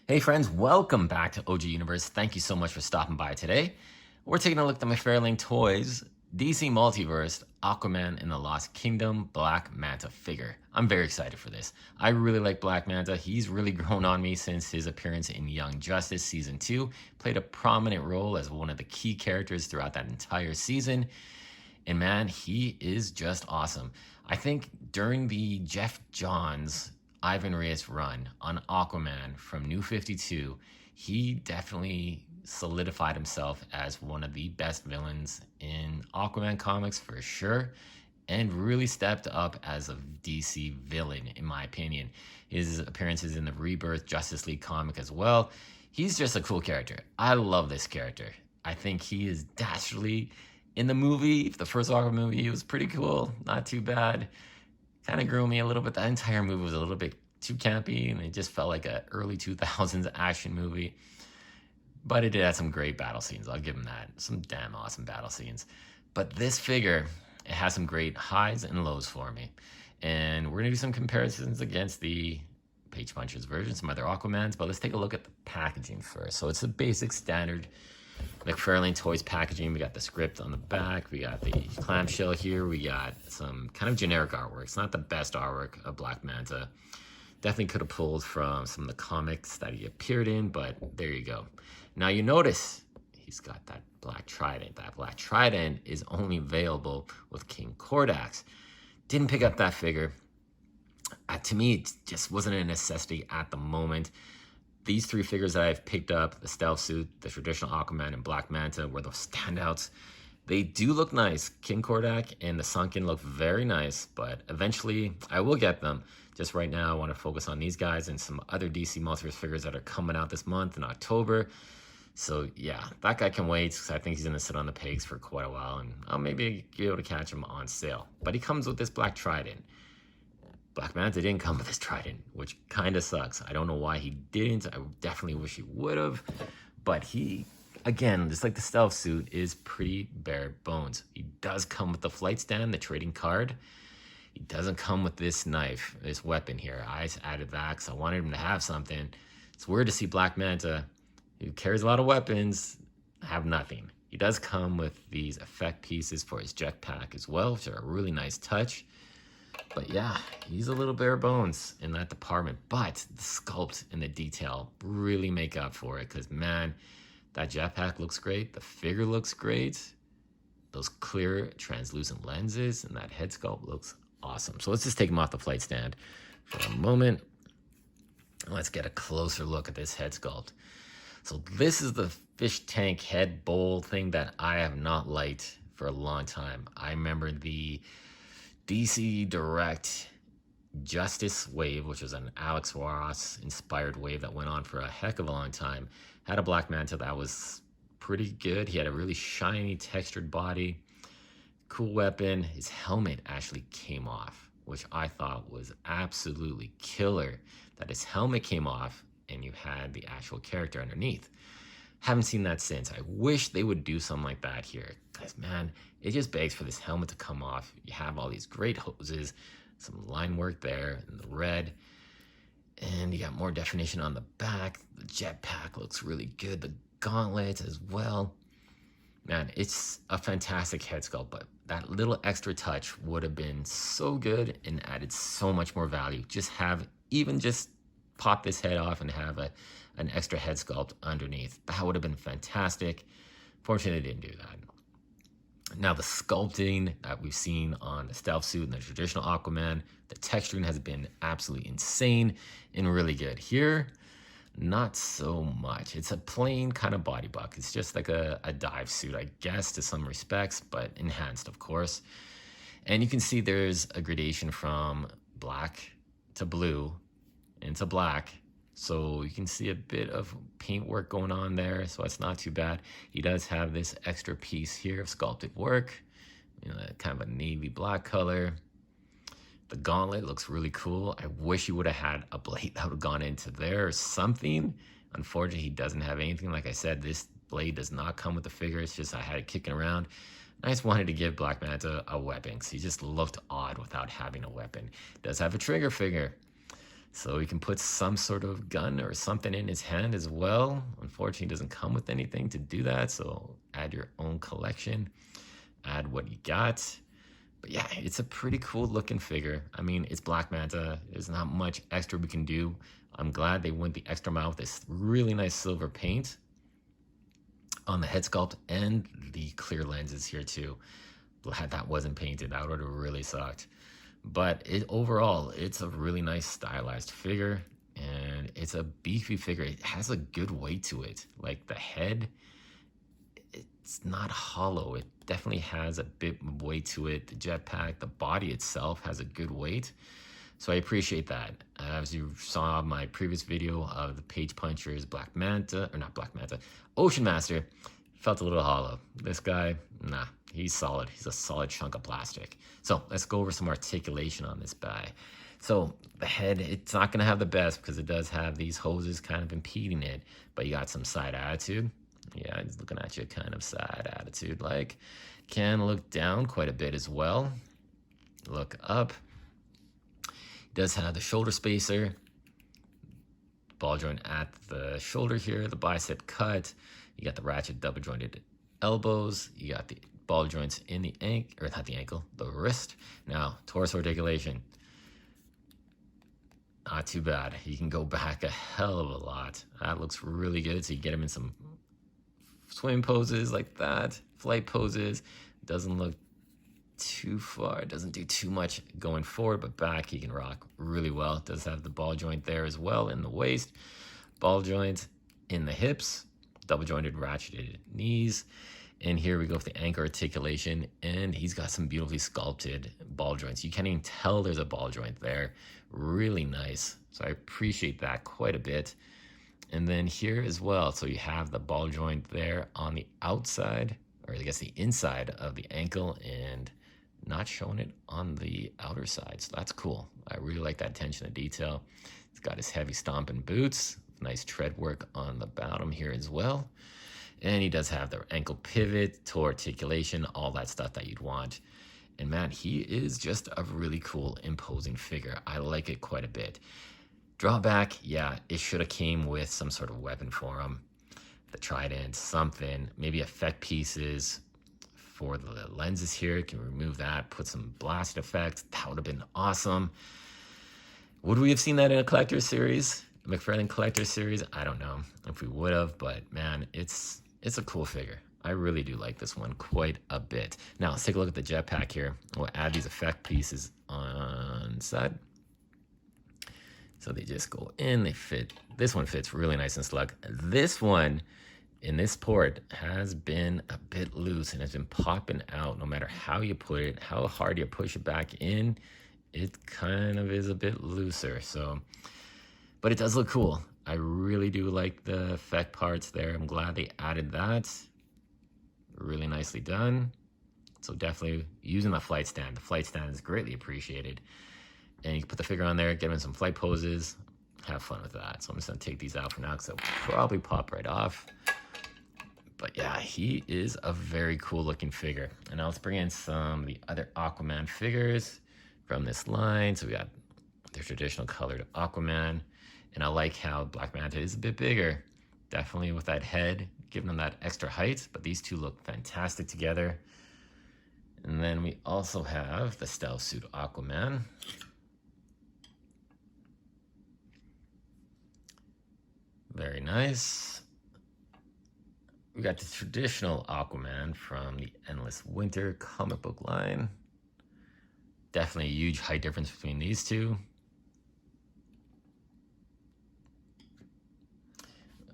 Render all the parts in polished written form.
Hey friends, welcome back to OG Universe. Thank you so much for stopping by today. We're taking a look at the Mcfarlane Toys, DC Multiverse, Aquaman in the Lost Kingdom, Black Manta figure. I'm very excited for this. I really like Black Manta. He's really grown on me since his appearance in Young Justice Season 2. Played a prominent role as one of the key characters throughout that entire season. And man, he is just awesome. I think during the Jeff Johns Ivan Reyes run on Aquaman from New 52, he definitely solidified himself as one of the best villains in Aquaman comics for sure, and really stepped up as a DC villain, in my opinion. His appearances in the Rebirth Justice League comic as well. He's just a cool character. I love this character. I think he is dastardly. In the movie, the first Aquaman movie, it was pretty cool. Not too bad. Kind of grew me a little bit. That entire movie was a little bit too campy, and it just felt like an early 2000s action movie. But it did have some great battle scenes. I'll give him that. Some damn awesome battle scenes. But this figure, it has some great highs and lows for me. And we're going to do some comparisons against the Page Punchers version, some other Aquamans. But let's take a look at the packaging first. So it's a basic standard Mcfarlane Toys packaging. We got the script on the back. We got the clamshell here. We got some kind of generic artwork. It's not the best artwork of Black Manta. Definitely could have pulled from some of the comics that he appeared in, but there you go. Now you notice he's got that black trident. That black trident is only available with King Kordax. Didn't pick up that figure. To me, it just wasn't a necessity at the moment. These three figures that I've picked up, the stealth suit, the traditional Aquaman, and Black Manta, were those standouts. They do look nice. King Kordak and the Sunken look very nice, but eventually I will get them. Just right now, I want to focus on these guys and some other DC Multiverse figures that are coming out this month in October. So yeah, that guy can wait because I think he's going to sit on the pegs for quite a while, and I'll maybe be able to catch him on sale. But he comes with this black trident. Black Manta didn't come with this trident, which kind of sucks. I don't know why he didn't. I definitely wish he would have. But he, again, just like the stealth suit, is pretty bare bones. He does come with the flight stand, the trading card. He doesn't come with this knife, this weapon here. I added that because I wanted him to have something. It's weird to see Black Manta, who carries a lot of weapons, have nothing. He does come with these effect pieces for his jetpack as well, which are a really nice touch. But yeah, he's a little bare bones in that department. But the sculpt and the detail really make up for it. Because, man, that jetpack looks great. The figure looks great. Those clear, translucent lenses and that head sculpt looks awesome. So let's just take him off the flight stand for a moment. Let's get a closer look at this head sculpt. So this is the fish tank head bowl thing that I have not liked for a long time. I remember the DC Direct Justice wave, which was an Alex Ross inspired wave that went on for a heck of a long time, had a Black Manta that was pretty good. He had a really shiny textured body, cool weapon. His helmet actually came off, which I thought was absolutely killer, that his helmet came off and you had the actual character underneath. Haven't seen that since. I wish they would do something like that here. Because, man, it just begs for this helmet to come off. You have all these great hoses, some line work there in the red, and you got more definition on the back. The jetpack looks really good. The gauntlets as well. Man, it's a fantastic head sculpt, but that little extra touch would have been so good and added so much more value. Just pop this head off and have an extra head sculpt underneath. That would have been fantastic. Fortunately, they didn't do that. Now, the sculpting that we've seen on the stealth suit and the traditional Aquaman, the texturing has been absolutely insane and really good. Here, not so much. It's a plain kind of body buck. It's just like a dive suit, I guess, to some respects, but enhanced, of course. And you can see there's a gradation from black to blue into black. So you can see a bit of paint work going on there, so it's not too bad. He does have this extra piece here of sculpted work, kind of a navy black color. The gauntlet looks really cool. I wish he would have had a blade that would have gone into there or something. Unfortunately, he doesn't have anything. Like I said, this blade does not come with the figure. It's just I had it kicking around. I just wanted to give Black Manta a weapon because he just looked odd without having a weapon. Does have a trigger figure. So he can put some sort of gun or something in his hand as well. Unfortunately, it doesn't come with anything to do that. So add your own collection, add what you got. But yeah, it's a pretty cool looking figure. I mean, it's Black Manta. There's not much extra we can do. I'm glad they went the extra mile with this really nice silver paint on the head sculpt and the clear lenses here too. Glad that wasn't painted. That would have really sucked. But overall, it's a really nice stylized figure, and it's a beefy figure. It has a good weight to it. Like the head, it's not hollow. It definitely has a bit of weight to it. The jetpack, the body itself has a good weight. So I appreciate that. As you saw my previous video of the Page Punchers Black Manta, or not Black Manta, Ocean Master, felt a little hollow. This guy, nah, he's solid. He's a solid chunk of plastic. So let's go over some articulation on this guy. So the head, it's not gonna have the best because it does have these hoses kind of impeding it, but you got some side attitude. Yeah, he's looking at you kind of side attitude, like can look down quite a bit as well. Look up. Does have the shoulder spacer, ball joint at the shoulder here, the bicep cut. You got the ratchet double jointed elbows. You got the ball joints in the ankle, or not the ankle, the wrist. Now, torso articulation. Not too bad. You can go back a hell of a lot. That looks really good. So you get him in some swim poses like that, flight poses. Doesn't look too far. It doesn't do too much going forward, but back he can rock really well. It does have the ball joint there as well in the waist, ball joint in the hips, double jointed ratcheted knees. And here we go with the ankle articulation, and he's got some beautifully sculpted ball joints. You can't even tell there's a ball joint there. Really nice. So I appreciate that quite a bit. And then here as well, so you have the ball joint there on the outside, or I guess the inside of the ankle, and not showing it on the outer side. So that's cool. I really like that attention to detail. He's got his heavy stomping boots, nice tread work on the bottom here as well. And he does have the ankle pivot, toe articulation, all that stuff that you'd want. And man, he is just a really cool, imposing figure. I like it quite a bit. Drawback, yeah, it should have came with some sort of weapon for him. The trident, something, maybe effect pieces for the lenses here. You can remove that, put some blast effects. That would have been awesome. Would we have seen that in a collector series? Mcfarlane collector series? I don't know if we would have, but man, it's a cool figure. I really do like this one quite a bit. Now let's take a look at the jetpack here. We'll add these effect pieces on side. So they just go in, they fit. This one fits really nice and snug. This one in this port has been a bit loose and has been popping out. No matter how you put it, how hard you push it back in, it kind of is a bit looser. So, but it does look cool. I really do like the effect parts there. I'm glad they added that. Really nicely done. So definitely using the flight stand. The flight stand is greatly appreciated. And you can put the figure on there, get him in some flight poses, have fun with that. So I'm just gonna take these out for now because they'll probably pop right off. But yeah, he is a very cool looking figure. And now let's bring in some of the other Aquaman figures from this line. So we got the traditional colored Aquaman. And I like how Black Manta is a bit bigger. Definitely with that head, giving him that extra height. But these two look fantastic together. And then we also have the stealth suit Aquaman. Very nice. We got the traditional Aquaman from the Endless Winter comic book line. Definitely a huge height difference between these two.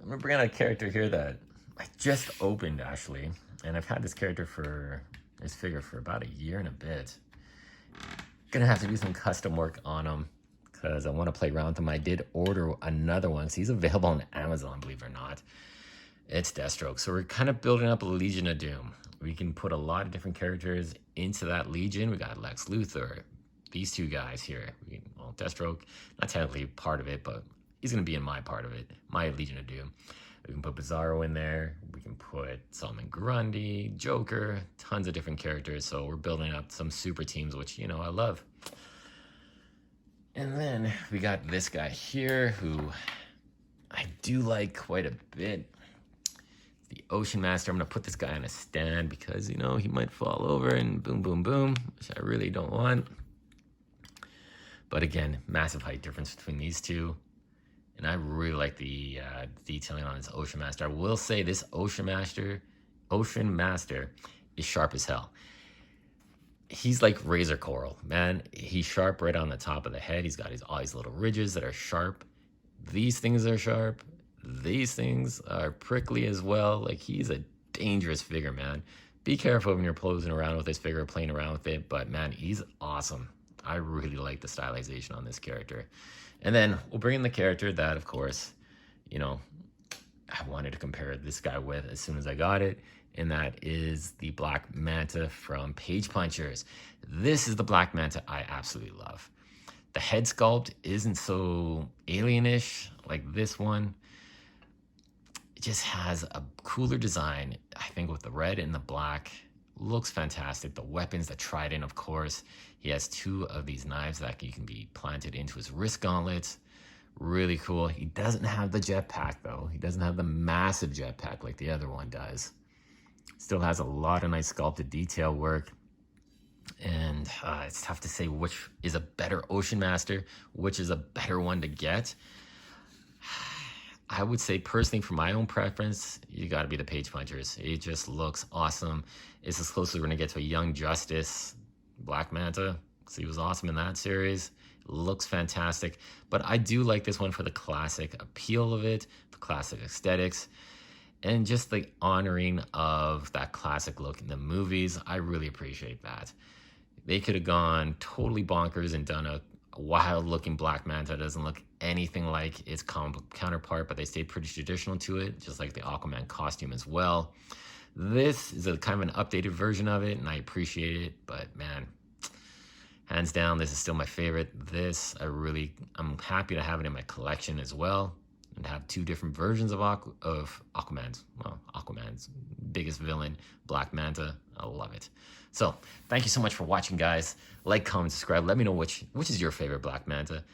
I'm gonna bring out a character here that I just opened actually, and I've had this figure for about a year and a bit. Gonna have to do some custom work on him because I want to play around with him. I did order another one, so he's available on Amazon, believe it or not. It's Deathstroke. So we're kind of building up a Legion of Doom. We can put a lot of different characters into that Legion. We got Lex Luthor, these two guys here. Well, Deathstroke, not technically part of it, but he's going to be in my part of it, my Legion of Doom. We can put Bizarro in there. We can put Solomon Grundy, Joker, tons of different characters. So we're building up some super teams, which, you know, I love. And then we got this guy here who I do like quite a bit. The Ocean Master. I'm going to put this guy on a stand because, you know, he might fall over and boom, boom, boom, which I really don't want. But again, massive height difference between these two. And I really like the detailing on this Ocean Master. I will say this Ocean Master is sharp as hell. He's like razor coral, man. He's sharp right on the top of the head. He's got all these little ridges that are sharp. These things are sharp. These things are prickly as well. Like, he's a dangerous figure, man. Be careful when you're posing around with this figure, playing around with it. But man, he's awesome. I really like the stylization on this character. And then we'll bring in the character that, of course, you know, I wanted to compare this guy with as soon as I got it. And that is the Black Manta from Page Punchers. This is the Black Manta I absolutely love. The head sculpt isn't so alienish like this one. It just has a cooler design, I think, with the red and the black. Looks fantastic. The weapons, the trident, of course. He has 2 of these knives that can be planted into his wrist gauntlets. Really cool. He doesn't have the jetpack, though. He doesn't have the massive jetpack like the other one does. Still has a lot of nice sculpted detail work. And it's tough to say which is a better Ocean Master, which is a better one to get. I would say, personally, for my own preference, you got to be the Page Punchers. It just looks awesome. It's as close as we're going to get to a Young Justice Black Manta, because he was awesome in that series. It looks fantastic. But I do like this one for the classic appeal of it, the classic aesthetics, and just the honoring of that classic look in the movies. I really appreciate that. They could have gone totally bonkers and done a wild-looking Black Manta. Doesn't look anything like its counterpart, but they stayed pretty traditional to it, just like the Aquaman costume as well. This is a kind of an updated version of it, and I appreciate it, but man, hands down, this is still my favorite. I'm happy to have it in my collection as well, and have 2 different versions of Aquaman's biggest villain, Black Manta. I love it. So thank you so much for watching, guys. Like, comment, subscribe. Let me know which is your favorite Black Manta,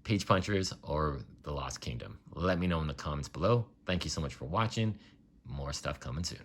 Page Punchers or the Lost Kingdom. Let me know in the comments below. Thank you so much for watching. More stuff coming soon.